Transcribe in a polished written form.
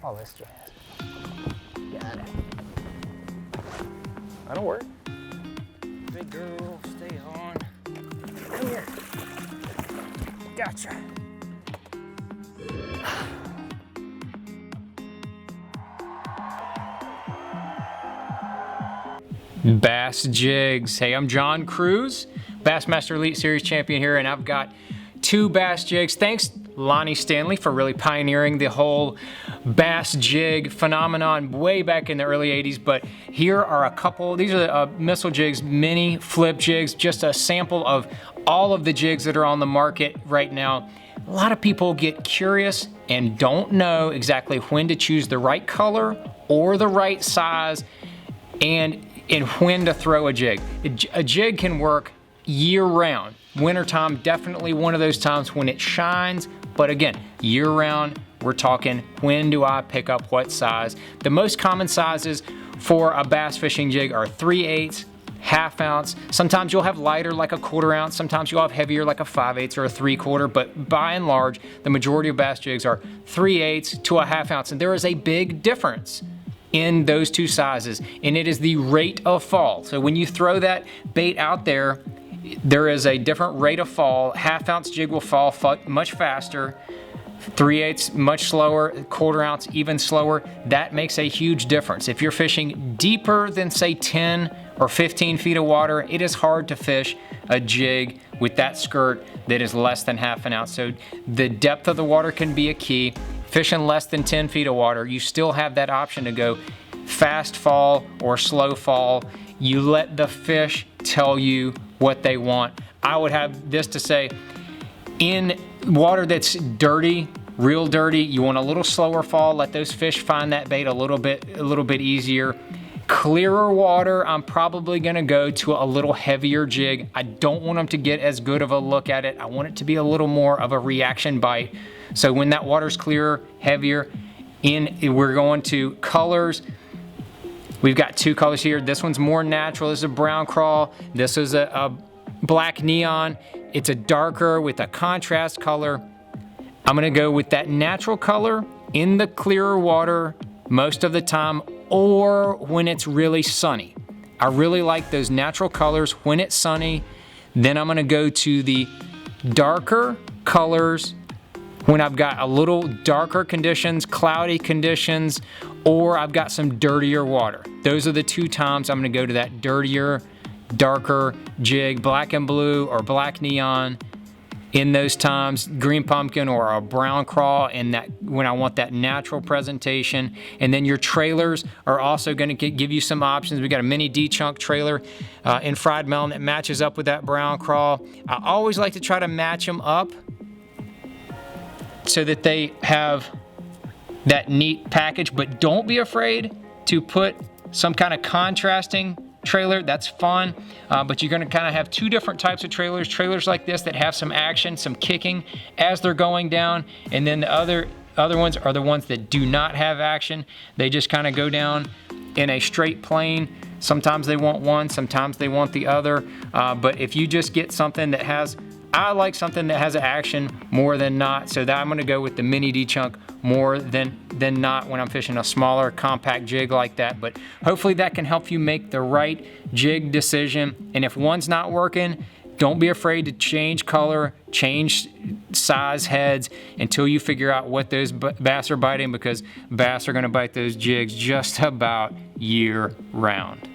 Oh, this jazz. Got it. That'll work. Big girl, stay on. Come here. Gotcha. Bass Jigs. Hey, I'm John Cruz, Bassmaster Elite Series champion here, and I've got 2 Bass Jigs. Thanks, Lonnie Stanley, for really pioneering the whole Bass Jig phenomenon way back in the early 80s. But here are a couple. These are missile jigs, mini flip jigs, just a sample of all of the jigs that are on the market right now. A lot of people get curious and don't know exactly when to choose the right color or the right size and when to throw a jig. A jig can work year-round. Wintertime, definitely one of those times when it shines, but again, year-round, we're talking when do I pick up what size. The most common sizes for a bass fishing jig are 3/8, ½ ounce. Sometimes you'll have lighter like a 1/4 ounce, sometimes you'll have heavier like a 5/8 or a 3/4, but by and large, the majority of bass jigs are 3/8 to a ½ ounce, and there is a big difference in those 2 sizes, and it is the rate of fall. So when you throw that bait out there, there is a different rate of fall. ½ ounce jig will fall much faster, 3/8 much slower, 1/4 ounce even slower. That makes a huge difference. If you're fishing deeper than say 10 or 15 feet of water, it is hard to fish a jig with that skirt that is less than ½ an ounce. So the depth of the water can be a key. Fishing less than 10 feet of water, you still have that option to go fast fall or slow fall. You let the fish tell you what they want. I would have this to say, in water that's dirty, real dirty, you want a little slower fall. Let those fish find that bait a little bit easier. Clearer water, I'm probably gonna go to a little heavier jig. I don't want them to get as good of a look at it. I want it to be a little more of a reaction bite. So when that water's clearer, heavier, we're going to colors. We've got 2 colors here. This one's more natural. This is a brown crawl. This is a black neon. It's a darker with a contrast color. I'm gonna go with that natural color in the clearer water most of the time, or when it's really sunny. I really like those natural colors when it's sunny. Then I'm gonna go to the darker colors when I've got a little darker conditions, cloudy conditions, or I've got some dirtier water. Those are the 2 times I'm gonna go to that dirtier, darker jig, black and blue or black neon. In those times, green pumpkin or a brown crawl, and that when I want that natural presentation. And then your trailers are also gonna give you some options. We got a mini D-chunk trailer in fried melon that matches up with that brown crawl. I always like to try to match them up so that they have that neat package, but don't be afraid to put some kind of contrasting trailer. That's fun, but you're gonna kind of have 2 different types of trailers like this that have some action, some kicking as they're going down, and then the other ones are the ones that do not have action. They just kind of go down in a straight plane. Sometimes they want one, sometimes they want the other, but if you just get something that has, I like something that has action more than not, so that I'm gonna go with the mini D-chunk more than not when I'm fishing a smaller compact jig like that. But hopefully that can help you make the right jig decision. And if one's not working, don't be afraid to change color, change size heads until you figure out what those bass are biting, because bass are gonna bite those jigs just about year round.